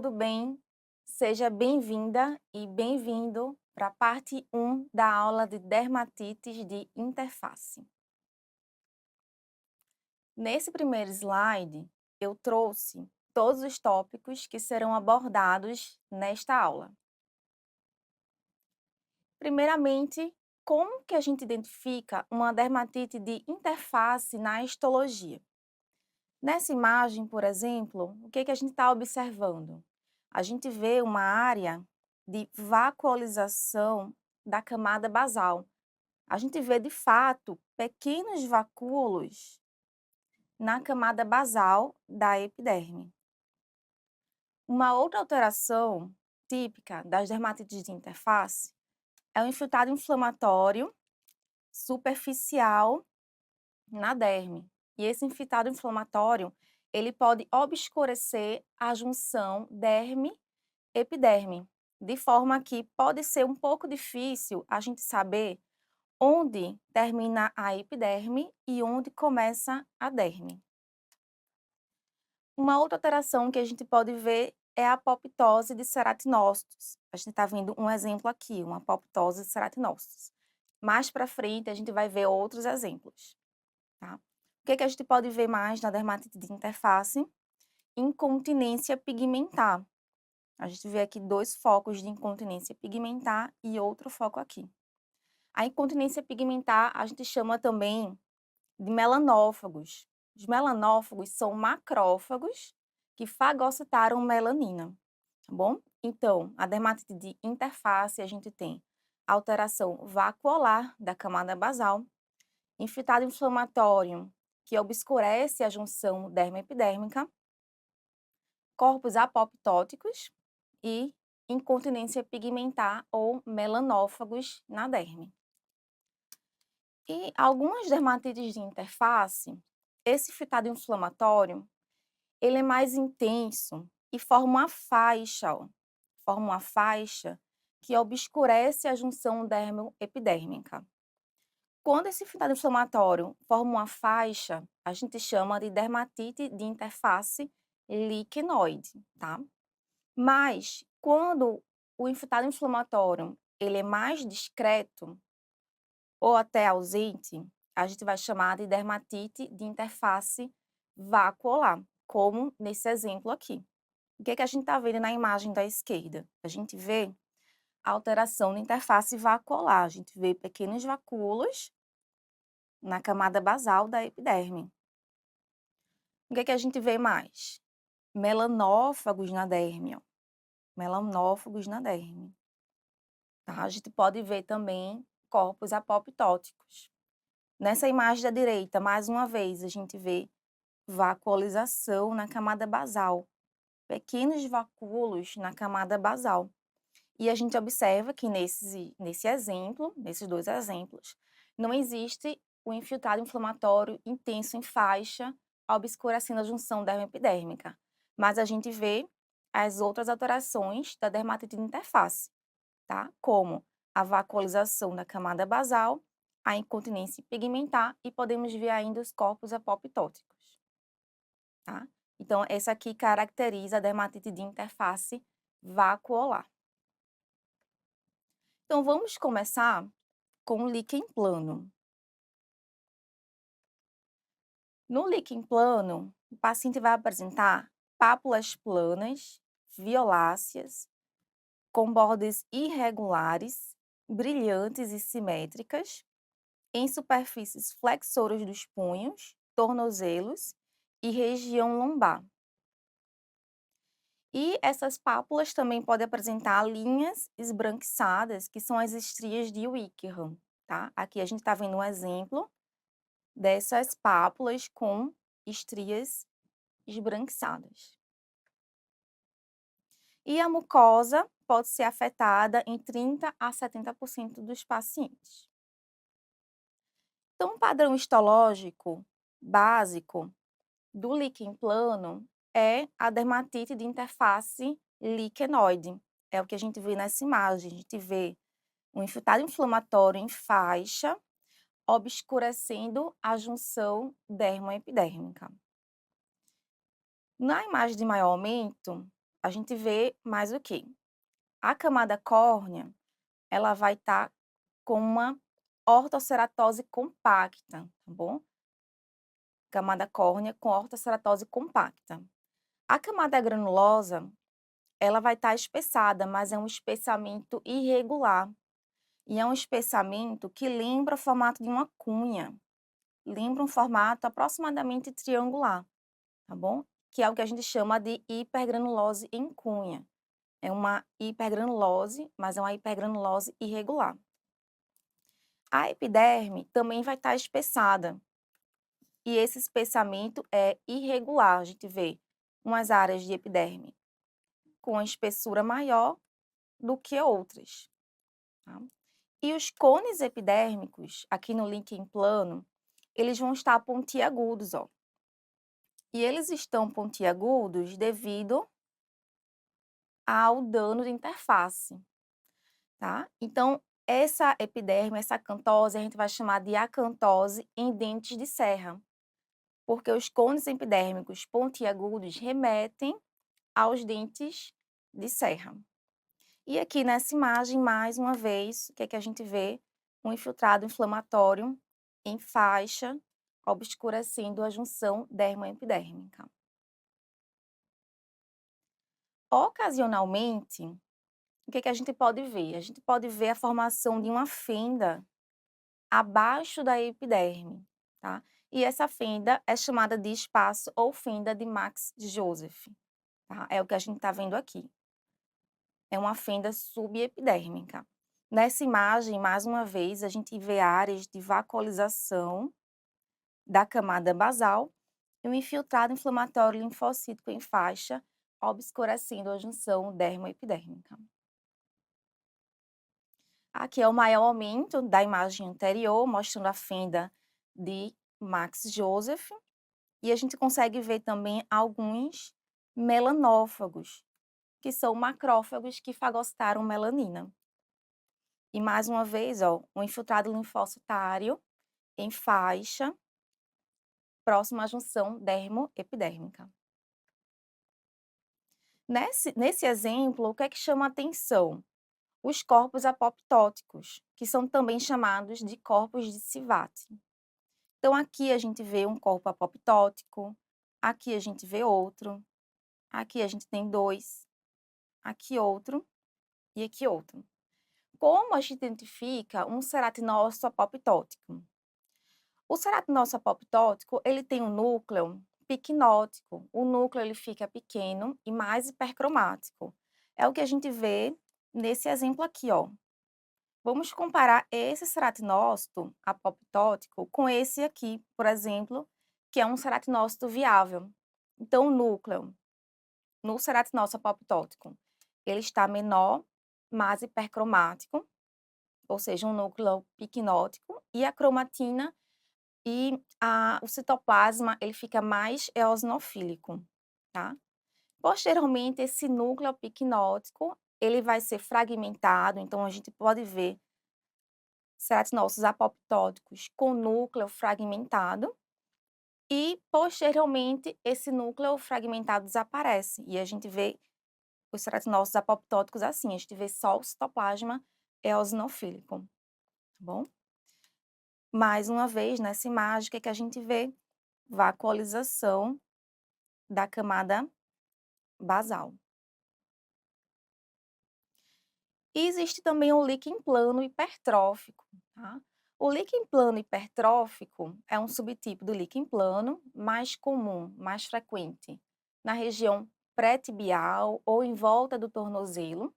tudo bem? Seja bem-vinda e bem-vindo para a parte 1 da aula de dermatites de interface. Nesse primeiro slide, eu trouxe todos os tópicos que serão abordados nesta aula. Primeiramente, como que a gente identifica uma dermatite de interface na histologia? Nessa imagem, por exemplo, o que a gente está observando? A gente vê uma área de vacuolização da camada basal. A gente vê, de fato, pequenos vacúolos na camada basal da epiderme. Uma outra alteração típica das dermatites de interface é o infiltrado inflamatório superficial na derme. E esse infiltrado inflamatório, ele pode obscurecer a junção derme-epiderme, de forma que pode ser um pouco difícil a gente saber onde termina a epiderme e onde começa a derme. Uma outra alteração que a gente pode ver é a apoptose de ceratinócitos. A gente está vendo um exemplo aqui, uma apoptose de ceratinócitos. Mais para frente, a gente vai ver outros exemplos. Tá? O que a gente pode ver mais na dermatite de interface? Incontinência pigmentar. A gente vê aqui dois focos de incontinência pigmentar e outro foco aqui. A incontinência pigmentar a gente chama também de melanófagos. Os melanófagos são macrófagos que fagocitaram melanina, tá bom? Então, a dermatite de interface a gente tem alteração vacuolar da camada basal, infiltrado inflamatório que obscurece a junção dermoepidérmica, corpos apoptóticos e incontinência pigmentar ou melanófagos na derme. E algumas dermatites de interface, esse infiltrado inflamatório, ele é mais intenso e forma uma faixa, ó, forma uma faixa que obscurece a junção dermoepidérmica. Quando esse infiltrado inflamatório forma uma faixa, a gente chama de dermatite de interface liquenoide, tá? Mas, quando o infiltrado inflamatório ele é mais discreto ou até ausente, a gente vai chamar de dermatite de interface vacuolar, como nesse exemplo aqui. O que a gente está vendo na imagem da esquerda? A gente vê a alteração na interface vacuolar, a gente vê pequenos vacúolos na camada basal da epiderme. O que a gente vê mais? Melanófagos na derme, ó. Melanófagos na derme. Tá? A gente pode ver também corpos apoptóticos. Nessa imagem da direita, mais uma vez, a gente vê vacuolização na camada basal, pequenos vacúolos na camada basal. E a gente observa que nesse exemplo, nesses dois exemplos, não existe o infiltrado inflamatório intenso em faixa, obscurecendo a junção dermoepidérmica, mas a gente vê as outras alterações da dermatite de interface, tá? Como a vacuolização da camada basal, a incontinência pigmentar e podemos ver ainda os corpos apoptóticos, tá? Então, essa aqui caracteriza a dermatite de interface vacuolar. Então, vamos começar com o líquen plano. No líquen plano, o paciente vai apresentar pápulas planas, violáceas, com bordas irregulares, brilhantes e simétricas, em superfícies flexoras dos punhos, tornozelos e região lombar. E essas pápulas também podem apresentar linhas esbranquiçadas, que são as estrias de Wickham, tá? Aqui a gente está vendo um exemplo dessas pápulas com estrias esbranquiçadas. E a mucosa pode ser afetada em 30 a 70% dos pacientes. Então, o padrão histológico básico do líquen plano é a dermatite de interface liquenoide. É o que a gente vê nessa imagem. A gente vê um infiltrado inflamatório em faixa, obscurecendo a junção dermoepidérmica. Na imagem de maior aumento, a gente vê mais o quê? A camada córnea, ela vai estar com uma ortoceratose compacta, tá bom? Camada córnea com ortoceratose compacta. A camada granulosa, ela vai estar espessada, mas é um espessamento irregular. E é um espessamento que lembra o formato de uma cunha. Lembra um formato aproximadamente triangular, tá bom? Que é o que a gente chama de hipergranulose em cunha. É uma hipergranulose, mas é uma hipergranulose irregular. A epiderme também vai estar espessada. E esse espessamento é irregular. A gente vê umas áreas de epiderme com a espessura maior do que outras. Tá? E os cones epidérmicos, aqui no líquen plano, eles vão estar pontiagudos, ó. E eles estão pontiagudos devido ao dano de interface, tá? Então, essa epiderme, essa acantose, a gente vai chamar de acantose em dentes de serra, porque os cones epidérmicos pontiagudos remetem aos dentes de serra. E aqui nessa imagem, mais uma vez, o que é que a gente vê? Um infiltrado inflamatório em faixa, obscurecendo a junção dermoepidérmica. Ocasionalmente, o que é que a gente pode ver? A gente pode ver a formação de uma fenda abaixo da epiderme, tá? E essa fenda é chamada de espaço ou fenda de Max-Joseph, tá? É o que a gente está vendo aqui. É uma fenda subepidérmica. Nessa imagem, mais uma vez, a gente vê áreas de vacuolização da camada basal e um infiltrado inflamatório linfocítico em faixa, obscurecendo a junção dermoepidérmica. Aqui é o maior aumento da imagem anterior, mostrando a fenda de Max Joseph, e a gente consegue ver também alguns melanófagos, que são macrófagos que fagocitaram melanina. E mais uma vez, ó, um infiltrado linfocitário em faixa, próximo à junção dermoepidérmica. Nesse exemplo, o que é que chama a atenção? Os corpos apoptóticos, que são também chamados de corpos de Sivat. Então, aqui a gente vê um corpo apoptótico, aqui a gente vê outro, aqui a gente tem dois, aqui outro e aqui outro. Como a gente identifica um ceratinócito apoptótico? O ceratinócito apoptótico, ele tem um núcleo picnótico. O núcleo ele fica pequeno e mais hipercromático. É o que a gente vê nesse exemplo aqui, ó. Vamos comparar esse ceratinócito apoptótico com esse aqui, por exemplo, que é um ceratinócito viável. Então, o núcleo no ceratinócito apoptótico, ele está menor, mais hipercromático, ou seja, um núcleo picnótico, e a cromatina e o citoplasma, ele fica mais eosinofílico, tá? Posteriormente, esse núcleo picnótico, ele vai ser fragmentado, então a gente pode ver ceratinócitos apoptóticos com núcleo fragmentado e, posteriormente, esse núcleo fragmentado desaparece e a gente vê os ceratinócitos apoptóticos assim, a gente vê só o citoplasma eosinofílico, tá bom? Mais uma vez, nessa imagem, o que é que a gente vê? Vacuolização da camada basal. E existe também o líquen plano hipertrófico, tá? O líquen plano hipertrófico é um subtipo do líquen plano mais comum, mais frequente, na região pré-tibial ou em volta do tornozelo.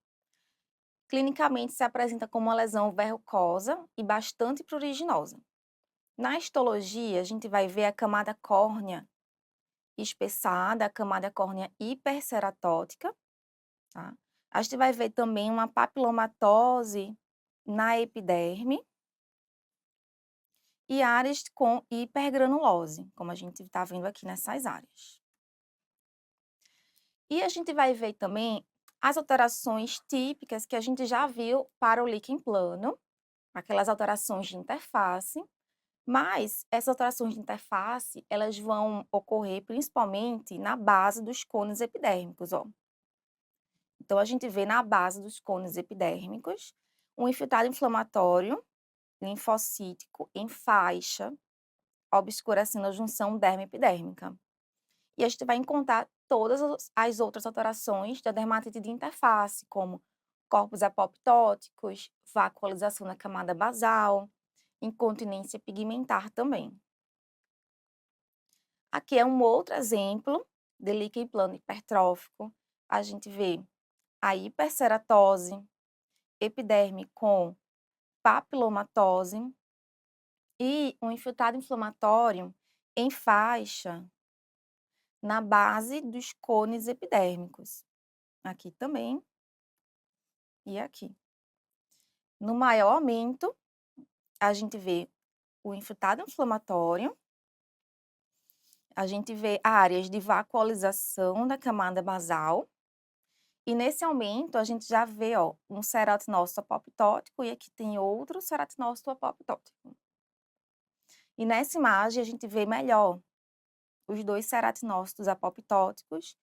Clinicamente se apresenta como uma lesão verrucosa e bastante pruriginosa. Na histologia, a gente vai ver a camada córnea espessada, a camada córnea hiperceratótica, tá? A gente vai ver também uma papilomatose na epiderme e áreas com hipergranulose, como a gente está vendo aqui nessas áreas. E a gente vai ver também as alterações típicas que a gente já viu para o líquen plano, aquelas alterações de interface, mas essas alterações de interface, elas vão ocorrer principalmente na base dos cones epidérmicos, ó. Então, a gente vê na base dos cones epidérmicos um infiltrado inflamatório linfocítico em faixa, obscurecendo a junção dermo-epidérmica. E a gente vai encontrar todas as outras alterações da dermatite de interface, como corpos apoptóticos, vacuolização na camada basal, incontinência pigmentar também. Aqui é um outro exemplo de líquen plano hipertrófico. A gente vê a hiperceratose, epiderme com papilomatose e um infiltrado inflamatório em faixa na base dos cones epidérmicos. Aqui também e aqui. No maior aumento, a gente vê o infiltrado inflamatório, a gente vê áreas de vacuolização da camada basal, e nesse aumento a gente já vê, ó, um ceratinócito apoptótico e aqui tem outro ceratinócito apoptótico. E nessa imagem a gente vê melhor os dois ceratinócitos apoptóticos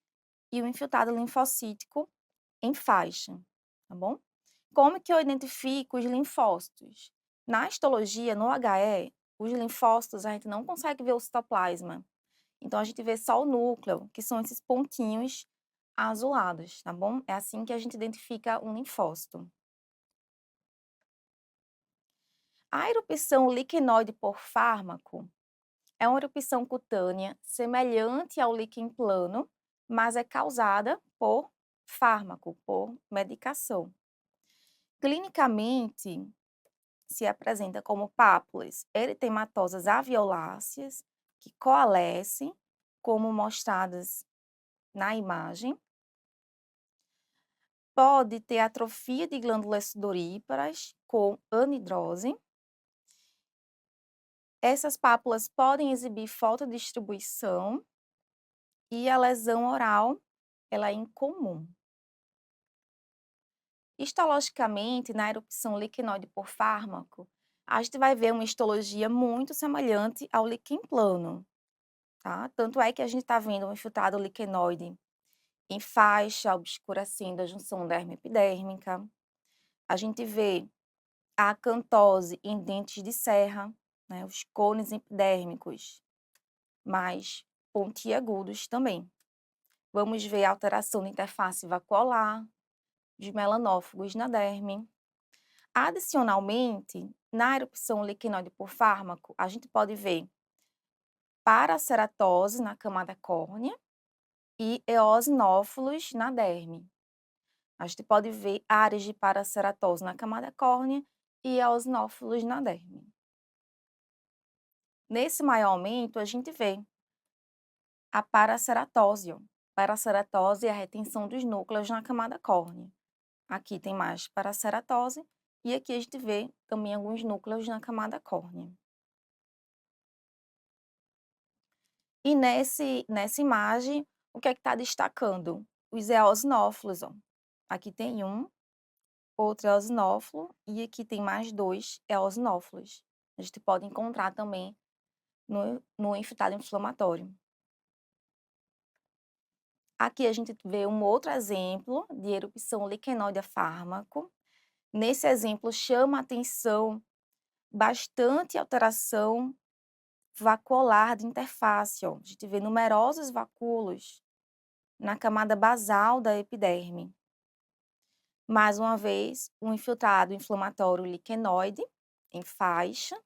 e o infiltrado linfocítico em faixa, tá bom? Como que eu identifico os linfócitos? Na histologia, no HE, os linfócitos a gente não consegue ver o citoplasma. Então, a gente vê só o núcleo, que são esses pontinhos azulados, tá bom? É assim que a gente identifica um linfócito. A erupção liquenoide por fármaco é uma erupção cutânea semelhante ao líquen plano, mas é causada por fármaco, por medicação. Clinicamente, se apresenta como pápulas eritematosas alveoláceas que coalescem, como mostradas na imagem. Pode ter atrofia de glândulas sudoríparas com anidrose. Essas pápulas podem exibir fotodistribuição e a lesão oral, ela é incomum. Histologicamente, na erupção liquenoide por fármaco, a gente vai ver uma histologia muito semelhante ao líquen plano, tá? Tanto é que a gente está vendo um infiltrado liquenoide em faixa, obscurecendo a junção dermo-epidérmica. A gente vê a acantose em dentes de serra, né, os cones epidérmicos mais pontiagudos também. Vamos ver a alteração da interface vacuolar, de melanófagos na derme. Adicionalmente, na erupção liquenoide por fármaco, a gente pode ver paraceratose na camada córnea e eosinófilos na derme. A gente pode ver áreas de paraceratose na camada córnea e eosinófilos na derme. Nesse maior aumento, a gente vê a paraceratose. Paraceratose é a retenção dos núcleos na camada córnea. Aqui tem mais paraceratose e aqui a gente vê também alguns núcleos na camada córnea. E nessa imagem, o que é que está destacando? Os eosinófilos, ó. Aqui tem um, outro eosinófilo, e aqui tem mais dois eosinófilos. A gente pode encontrar também no infiltrado inflamatório. Aqui a gente vê um outro exemplo de erupção liquenoide a fármaco. Nesse exemplo, chama a atenção bastante alteração vacuolar de interface, ó. A gente vê numerosos vacúolos na camada basal da epiderme. Mais uma vez, um infiltrado inflamatório liquenoide em faixa,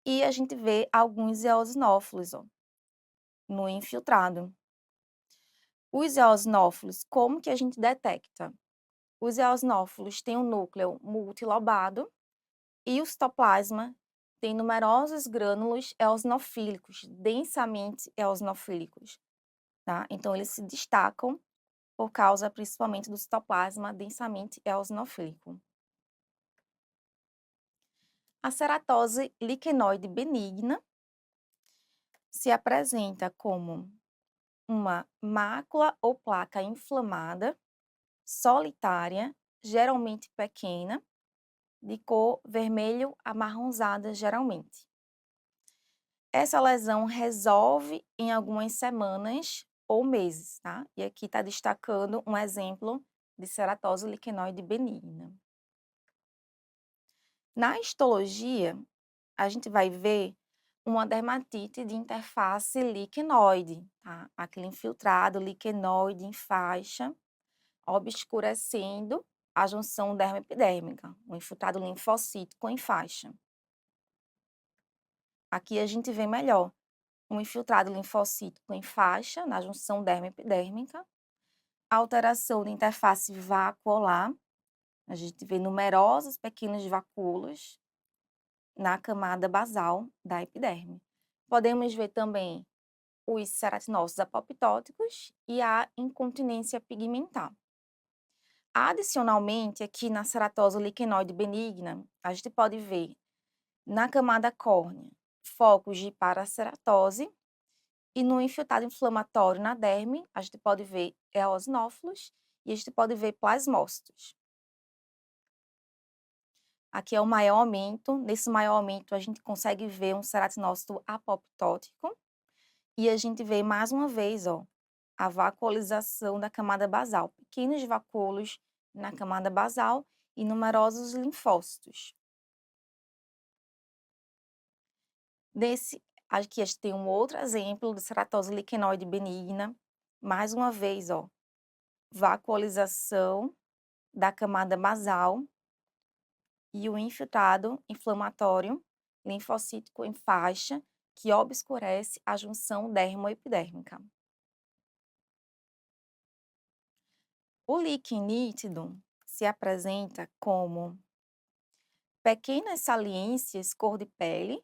e a gente vê alguns eosinófilos, ó, no infiltrado. Os eosinófilos, como que a gente detecta? Os eosinófilos têm um núcleo multilobado e o citoplasma tem numerosos grânulos eosinofílicos, densamente eosinofílicos, tá? Então, eles se destacam por causa principalmente do citoplasma densamente eosinofílico. A ceratose liquenoide benigna se apresenta como uma mácula ou placa inflamada, solitária, geralmente pequena, de cor vermelho amarronzada geralmente. Essa lesão resolve em algumas semanas ou meses, tá? E aqui está destacando um exemplo de ceratose liquenoide benigna. Na histologia, a gente vai ver uma dermatite de interface liquenoide, tá? Aquele infiltrado liquenoide em faixa, obscurecendo a junção dermoepidérmica, um infiltrado linfocítico em faixa. Aqui a gente vê melhor um infiltrado linfocítico em faixa, na junção dermoepidérmica, alteração de interface vacuolar, a gente vê numerosos pequenos vacúolos na camada basal da epiderme. Podemos ver também os ceratinócitos apoptóticos e a incontinência pigmentar. Adicionalmente, aqui na ceratose liquenoide benigna, a gente pode ver na camada córnea focos de paraceratose e no infiltrado inflamatório na derme, a gente pode ver eosinófilos e a gente pode ver plasmócitos. Aqui é o maior aumento. Nesse maior aumento, a gente consegue ver um ceratinócito apoptótico e a gente vê mais uma vez, ó, a vacuolização da camada basal, pequenos vacúolos na camada basal e numerosos linfócitos. Aqui a gente tem um outro exemplo de ceratose liquenoide benigna. Mais uma vez, ó, vacuolização da camada basal e o infiltrado inflamatório linfocítico em faixa que obscurece a junção dermoepidérmica. O líquen nítido se apresenta como pequenas saliências cor de pele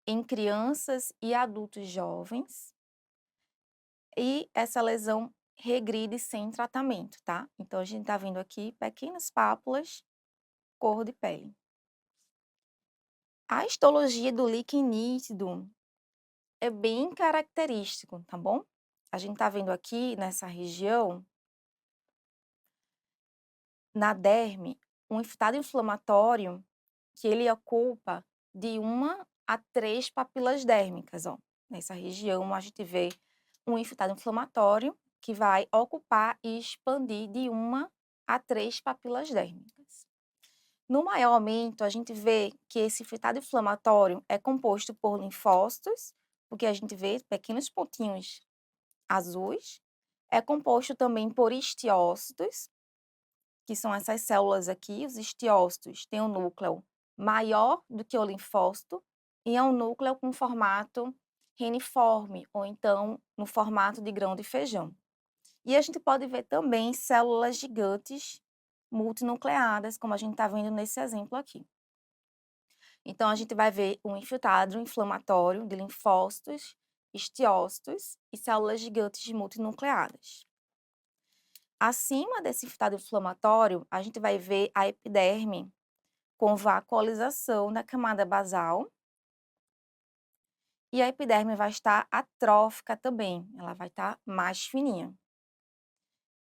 em crianças e adultos jovens, e essa lesão regride sem tratamento, tá? Então, a gente está vendo aqui pequenas pápulas cor de pele. A histologia do líquen nítido é bem característico, tá bom? A gente está vendo aqui nessa região, na derme, um infiltrado inflamatório que ele ocupa de 1 a 3 papilas dérmicas, ó. Nessa região, a gente vê um infiltrado inflamatório que vai ocupar e expandir de 1 a 3 papilas dérmicas. No maior aumento, a gente vê que esse infiltrado inflamatório é composto por linfócitos, porque a gente vê pequenos pontinhos azuis. É composto também por histiócitos, que são essas células aqui. Os histiócitos têm um núcleo maior do que o linfócito e é um núcleo com formato reniforme, ou então no formato de grão de feijão. E a gente pode ver também células gigantes multinucleadas, como a gente está vendo nesse exemplo aqui. Então, a gente vai ver um infiltrado inflamatório de linfócitos, histiócitos e células gigantes multinucleadas. Acima desse infiltrado inflamatório, a gente vai ver a epiderme com vacuolização da camada basal. E a epiderme vai estar atrófica também, ela vai estar mais fininha.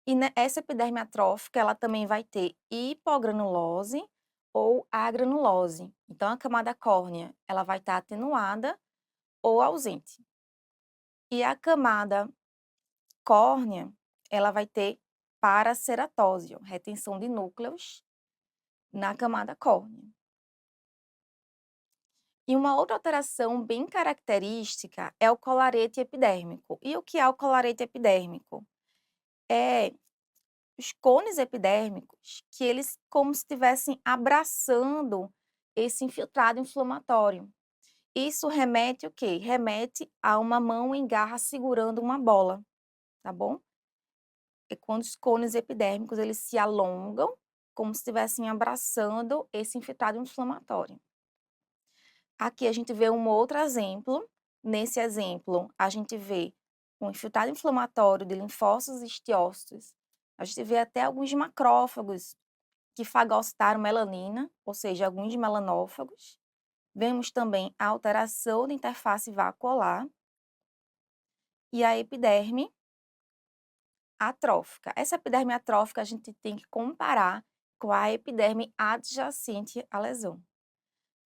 E essa epiderme atrófica, ela também vai ter hipogranulose ou agranulose. Então, a camada córnea, ela vai estar atenuada ou ausente. E a camada córnea, ela vai ter paraceratose, ó, retenção de núcleos na camada córnea. E uma outra alteração bem característica é o colarete epidérmico. E o que é o colarete epidérmico? É os cones epidérmicos que eles como se estivessem abraçando esse infiltrado inflamatório. Isso remete o quê? Remete a uma mão em garra segurando uma bola, tá bom? É quando os cones epidérmicos eles se alongam como se estivessem abraçando esse infiltrado inflamatório. Aqui a gente vê um outro exemplo. Nesse exemplo, a gente vê um infiltrado inflamatório de linfócitos e histiócitos. A gente vê até alguns macrófagos que fagocitaram melanina, ou seja, alguns melanófagos. Vemos também a alteração da interface vacuolar e a epiderme atrófica. Essa epiderme atrófica a gente tem que comparar com a epiderme adjacente à lesão,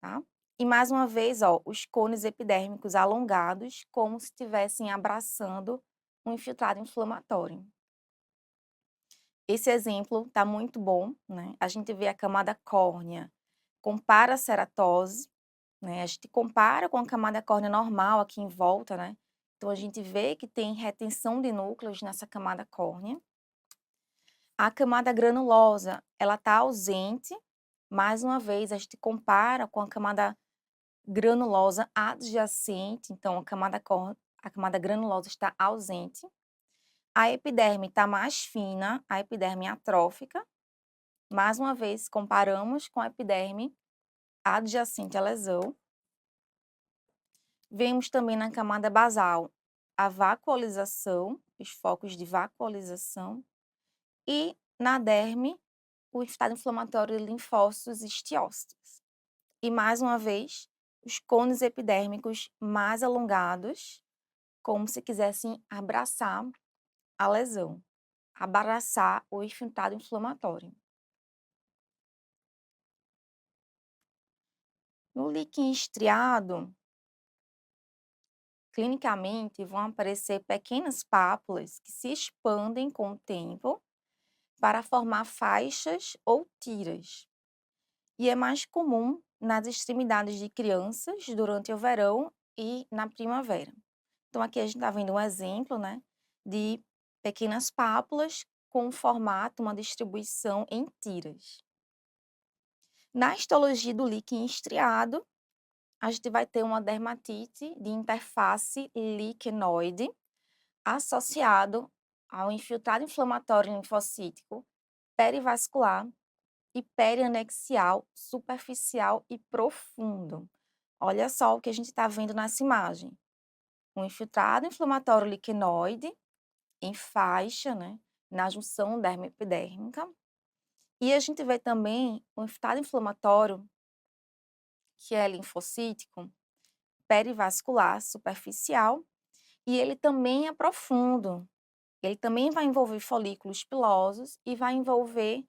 tá? E mais uma vez, ó, os cones epidérmicos alongados, como se estivessem abraçando um infiltrado inflamatório. Esse exemplo está muito bom, né? A gente vê a camada córnea com paraceratose, né? A gente compara com a camada córnea normal aqui em volta, né? Então, a gente vê que tem retenção de núcleos nessa camada córnea. A camada granulosa, ela está ausente. Mais uma vez, a gente compara com a camada granulosa adjacente, então a camada granulosa está ausente. A epiderme está mais fina, a epiderme atrófica. Mais uma vez, comparamos com a epiderme adjacente à lesão. Vemos também na camada basal a vacuolização, os focos de vacuolização, e na derme, o estado inflamatório de linfócitos e estiócitos. E mais uma vez, os cones epidérmicos mais alongados, como se quisessem abraçar a lesão, abraçar o infiltrado inflamatório. No líquen estriado, clinicamente vão aparecer pequenas pápulas que se expandem com o tempo para formar faixas ou tiras. E é mais comum nas extremidades de crianças durante o verão e na primavera. Então, aqui a gente está vendo um exemplo, né, de pequenas pápulas com um formato, uma distribuição em tiras. Na histologia do líquen estriado, a gente vai ter uma dermatite de interface liquenoide associado ao infiltrado inflamatório linfocítico perivascular e perianexial, superficial e profundo. Olha só o que a gente está vendo nessa imagem. Um infiltrado inflamatório liquenoide em faixa, né, na junção dermoepidérmica. E a gente vê também o infiltrado inflamatório, que é linfocítico, perivascular, superficial, e ele também é profundo. Ele também vai envolver folículos pilosos e vai envolver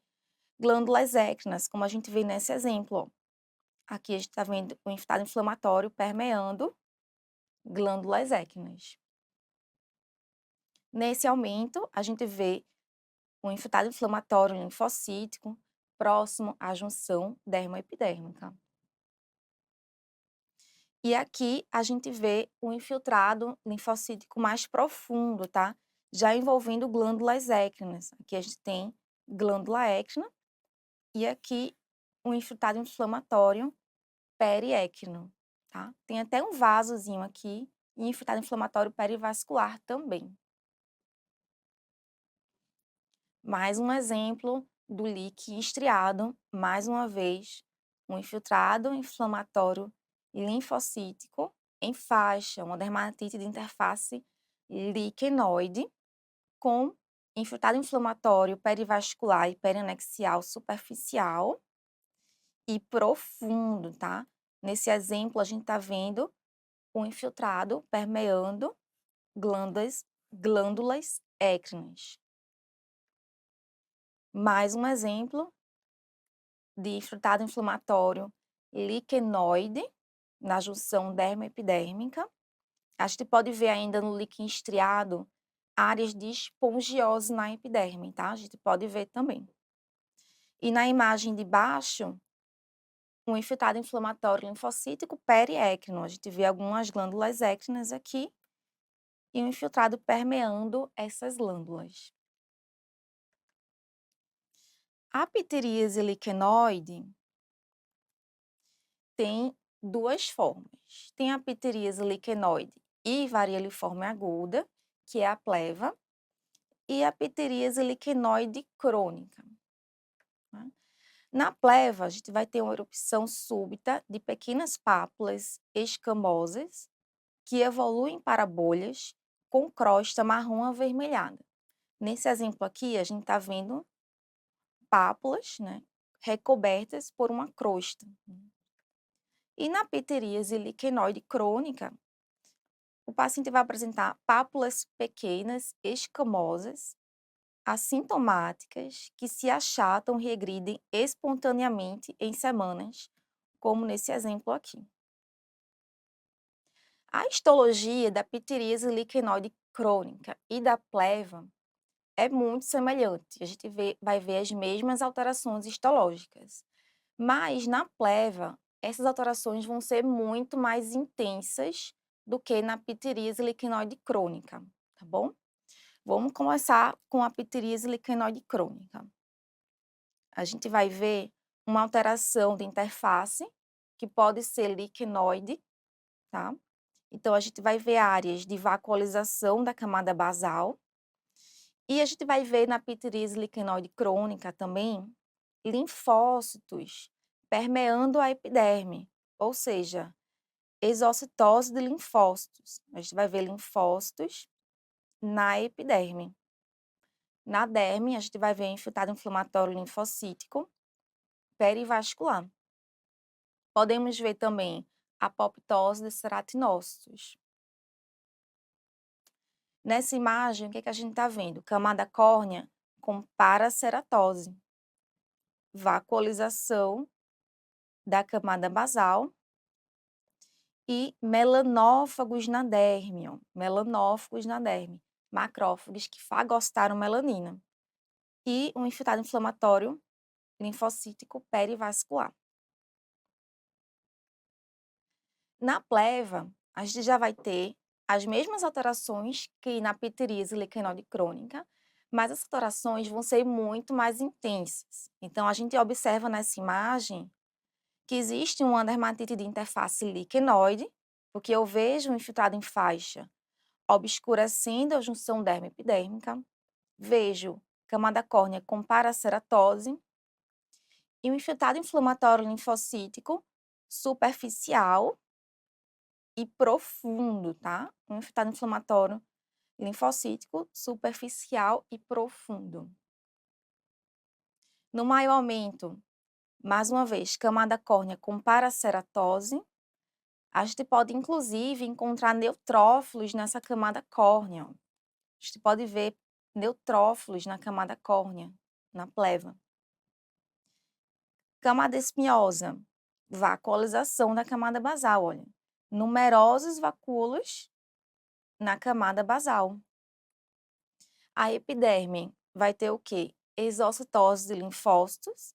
glândulas écrinas, como a gente vê nesse exemplo, ó. Aqui a gente está vendo o infiltrado inflamatório permeando glândulas écrinas. Nesse aumento, a gente vê o infiltrado inflamatório linfocítico próximo à junção dermoepidérmica. E aqui a gente vê o infiltrado linfocítico mais profundo, tá? Já envolvendo glândulas écrinas. Aqui a gente tem glândula écrina e aqui o infiltrado inflamatório periéquino, tá? Tem até um vasozinho aqui e infiltrado inflamatório perivascular também. Mais um exemplo do líquen estriado, mais uma vez, um infiltrado inflamatório linfocítico em faixa, uma dermatite de interface liquenoide, com infiltrado inflamatório perivascular e perianexial superficial e profundo, tá? Nesse exemplo, a gente está vendo o infiltrado permeando glândulas écrinas. Mais um exemplo de infiltrado inflamatório liquenoide na junção dermoepidérmica. A gente pode ver ainda no líquen estriado áreas de espongiose na epiderme, tá? A gente pode ver também. E na imagem de baixo, um infiltrado inflamatório linfocítico periécrino. A gente vê algumas glândulas écrinas aqui e um infiltrado permeando essas glândulas. A pteríase liquenoide tem duas formas. Tem a pteríase liquenoide e varioliforme aguda, que é a pleva, e a pteríase liquenoide crônica. Né? Na pleva, a gente vai ter uma erupção súbita de pequenas pápulas escamosas que evoluem para bolhas com crosta marrom avermelhada. Nesse exemplo aqui, a gente está vendo pápulas, né, recobertas por uma crosta. E na pteríase liquenoide crônica, o paciente vai apresentar pápulas pequenas, escamosas, assintomáticas, que se achatam e regridem espontaneamente em semanas, como nesse exemplo aqui. A histologia da pteríase liquenoide crônica e da pleva é muito semelhante, a gente vai ver as mesmas alterações histológicas. Mas na pleva, essas alterações vão ser muito mais intensas do que na pitiríase liquenoide crônica, tá bom? Vamos começar com a pitiríase liquenoide crônica. A gente vai ver uma alteração de interface, que pode ser liquenoide, tá? Então, a gente vai ver áreas de vacuolização da camada basal, e a gente vai ver na pitiríase liquenoide crônica também linfócitos permeando a epiderme, ou seja, exocitose de linfócitos. A gente vai ver linfócitos na epiderme. Na derme, a gente vai ver infiltrado inflamatório linfocítico perivascular. Podemos ver também apoptose de ceratinócitos. Nessa imagem, o que a gente está vendo? Camada córnea com paraceratose, vacuolização da camada basal e melanófagos na derme, melanófagos na derme, macrófagos que fagostaram melanina, e um infiltrado inflamatório linfocítico perivascular. Na pleva, a gente já vai ter as mesmas alterações que na pitiríase liquenoide crônica, mas as alterações vão ser muito mais intensas. Então, a gente observa nessa imagem que existe uma dermatite de interface liquenoide, porque eu vejo um infiltrado em faixa obscurecendo a junção dermo-epidérmica, vejo camada córnea com paraceratose e um infiltrado inflamatório linfocítico superficial e profundo, tá? Um infiltrado inflamatório linfocítico superficial e profundo. No maior aumento, mais uma vez, camada córnea com paraceratose. A gente pode, inclusive, encontrar neutrófilos nessa camada córnea. A gente pode ver neutrófilos na camada córnea, na pleva. Camada espinhosa, vacuolização da camada basal, olha. Numerosos vacúolos na camada basal. A epiderme vai ter o quê? Exocitose de linfócitos.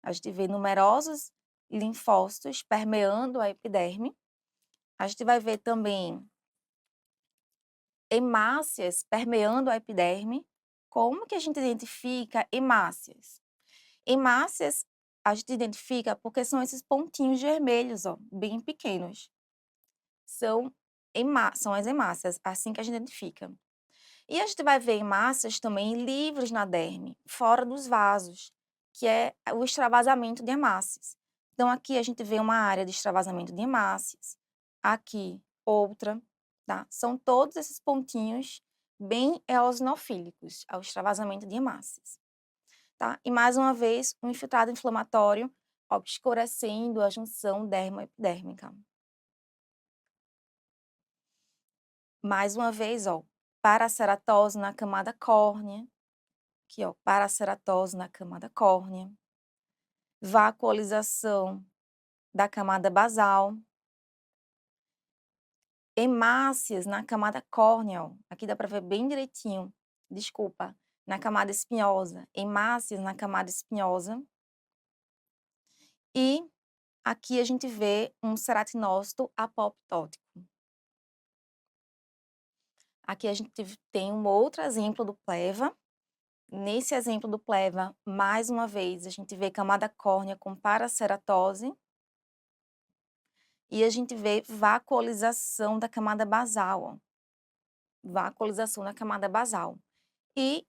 A gente vê numerosos linfócitos permeando a epiderme. A gente vai ver também hemácias permeando a epiderme. Como que a gente identifica hemácias? Hemácias a gente identifica porque são esses pontinhos vermelhos, ó, bem pequenos. São as hemácias, assim que a gente identifica. E a gente vai ver hemácias também livres na derme, fora dos vasos, que é o extravasamento de hemácias. Então, aqui a gente vê uma área de extravasamento de hemácias, aqui outra, tá? São todos esses pontinhos bem eosinofílicos ao extravasamento de hemácias, tá? E mais uma vez, um infiltrado inflamatório obscurecendo a junção dermoepidérmica. Mais uma vez, ó, paraceratose na camada córnea, aqui ó, paraceratose na camada córnea, vacuolização da camada basal, hemácias na camada córnea, ó, aqui dá para ver bem direitinho, desculpa, na camada espinhosa, hemácias na camada espinhosa, e aqui a gente vê um ceratinócito apoptótico. Aqui a gente tem um outro exemplo do pleva. Nesse exemplo do pleva, mais uma vez, a gente vê camada córnea com paraceratose e a gente vê vacuolização da camada basal, ó. Vacuolização da camada basal. E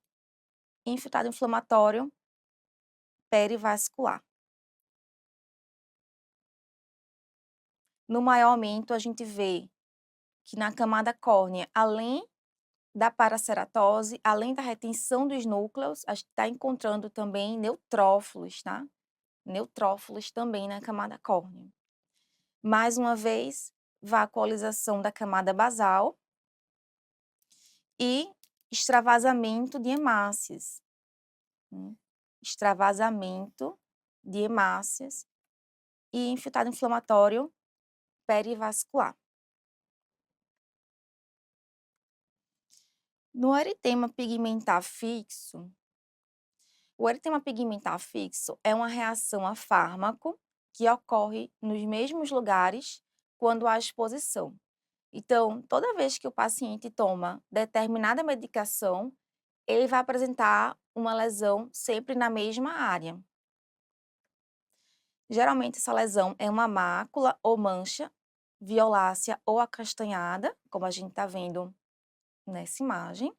infiltrado inflamatório perivascular. No maior aumento, a gente vê que na camada córnea, além da paraceratose, além da retenção dos núcleos, a gente está encontrando também neutrófilos, tá? Neutrófilos também na camada córnea. Mais uma vez, vacuolização da camada basal e extravasamento de hemácias. Extravasamento de hemácias e infiltrado inflamatório perivascular. No eritema pigmentar fixo, o eritema pigmentar fixo é uma reação a fármaco que ocorre nos mesmos lugares quando há exposição. Então, toda vez que o paciente toma determinada medicação, ele vai apresentar uma lesão sempre na mesma área. Geralmente, essa lesão é uma mácula ou mancha violácea ou acastanhada, como a gente está vendo nessa imagem.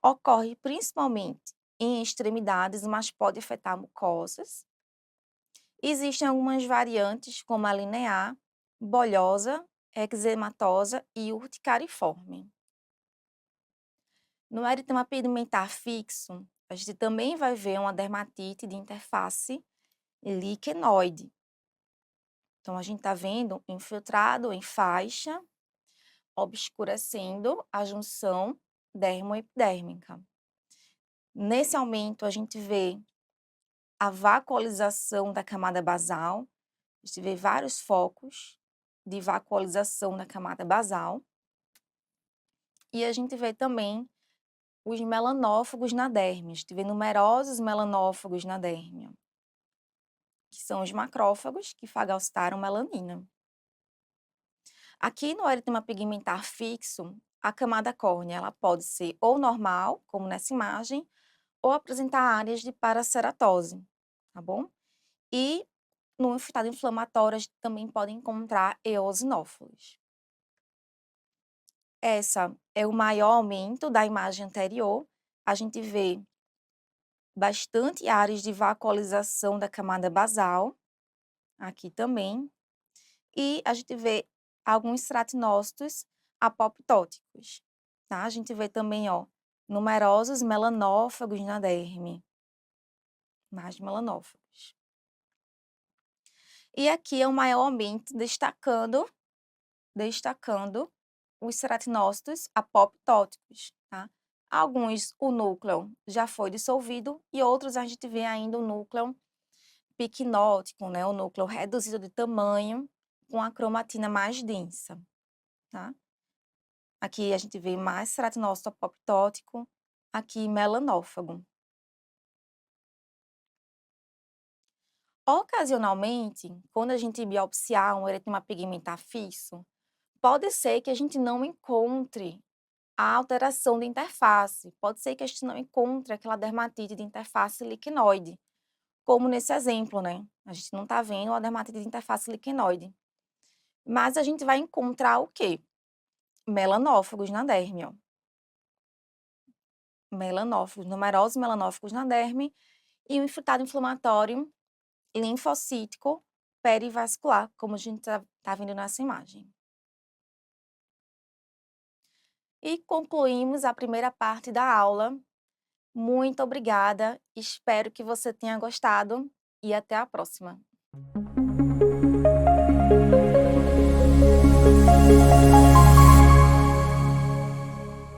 Ocorre principalmente em extremidades, mas pode afetar mucosas. Existem algumas variantes, como a linear, bolhosa, eczematosa e urticariforme. No eritema pigmentar fixo, a gente também vai ver uma dermatite de interface liquenoide. Então, a gente está vendo infiltrado em faixa, obscurecendo a junção dermoepidérmica. Nesse aumento, a gente vê a vacuolização da camada basal, a gente vê vários focos de vacuolização da camada basal. E a gente vê também os melanófagos na derme, a gente vê numerosos melanófagos na derme, que são os macrófagos que fagocitaram melanina. Aqui no eritema pigmentar fixo, a camada córnea ela pode ser ou normal, como nessa imagem, ou apresentar áreas de paraceratose, tá bom? E no estado inflamatório, a gente também pode encontrar eosinófilos. Essa é o maior aumento da imagem anterior. A gente vê bastante áreas de vacuolização da camada basal, aqui também. E a gente vê alguns ceratinócitos apoptóticos, tá? A gente vê também, ó, numerosos melanófagos na derme, mais melanófagos. E aqui é o maior aumento, destacando os ceratinócitos apoptóticos, tá? Alguns, o núcleo já foi dissolvido e outros a gente vê ainda o núcleo picnótico, né? O núcleo reduzido de tamanho, com a cromatina mais densa, tá? Aqui a gente vê mais ceratinócito apoptótico, aqui melanófago. Ocasionalmente, quando a gente biopsiar um eritema pigmentar fixo, pode ser que a gente não encontre a alteração de interface, pode ser que a gente não encontre aquela dermatite de interface liquenoide, como nesse exemplo, né? A gente não está vendo a dermatite de interface liquenoide. Mas a gente vai encontrar o quê? Melanófagos na derme, ó. Melanófagos, numerosos melanófagos na derme e um infiltrado inflamatório linfocítico perivascular, como a gente tá vendo nessa imagem. E concluímos a primeira parte da aula. Muito obrigada, espero que você tenha gostado e até a próxima.